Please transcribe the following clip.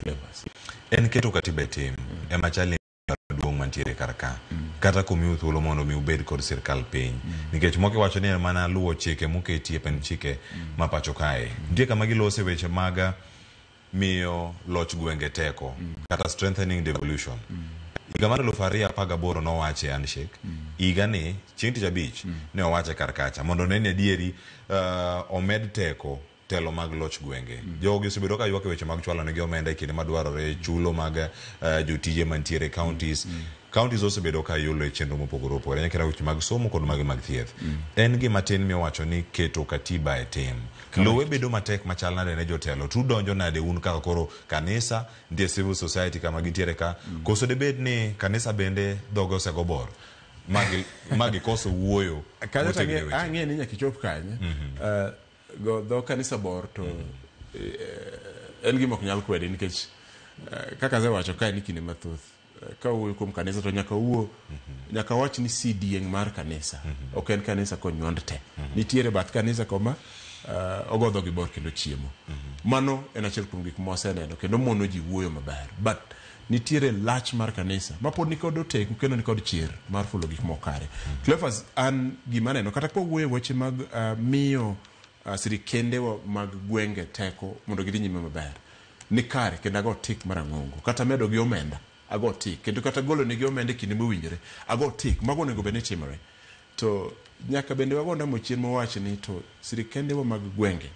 Clevers. En keto katiba tim ema chali duong mantiere karka kata kumiu thuolo mondo mi ubed kod sirkal piny nikech moke wacho ni mana luwo chike moketi e pen chike mapacho kae ndiye kama gilose weche maga miyo loch gwenge teko kata strengthening devolution iga mar 2018 no wache handshake iga ni chieng' tich abich ne owache karkacha mondo ne adieri omed teko telo mag loch gwenge jogi osebedo ka ywak weche mag chwalo ne gi omenda kinde madwarore chulo mag jotije mantiere counties osebedo ka yulo e chenro mopogore opogore nyaka weche mag somo kod mag thieth en gima tin mi wacho ni keto katiba e tim lowe bedo matek machal nade ne jotelo tu donjo nade un kaka koro kanisa ndie civil society kama gintiere ka koso debed ni kanisa bende dogo osego bor magi koso wuoyo kanyo ang'e ni nyaka ichop kanye go do kanisa bor to en gima ok nyal kwede nikech kaka wacho kae ni kinde mathoth ka wuoyo kuom kanisa to nyaka wach ni CDN mar kanisa ok en kanisa konywand te nitiere bath kanisa koma ogodho gi bor kendo chiemo mano en achiel kuom gik moseneno kendo mono ji wuoyo maber but nitiere lach mar kanisa mapod nikod otek kendo nikod chir mar fulo gik mokare Clevers an gima neno kata ko wuoyo weche mag miyo sirikende mag gwenge teko mondo gidhi nyime maber ni kare kendo ago tik marang'ongo kata medo gi omenda ago tik kendo kata golo ne gi omenda kinde mowinjore ago tik mago nego bene timore to nyaka bende wagonda mochien mowach ni to sirikende mag gwenge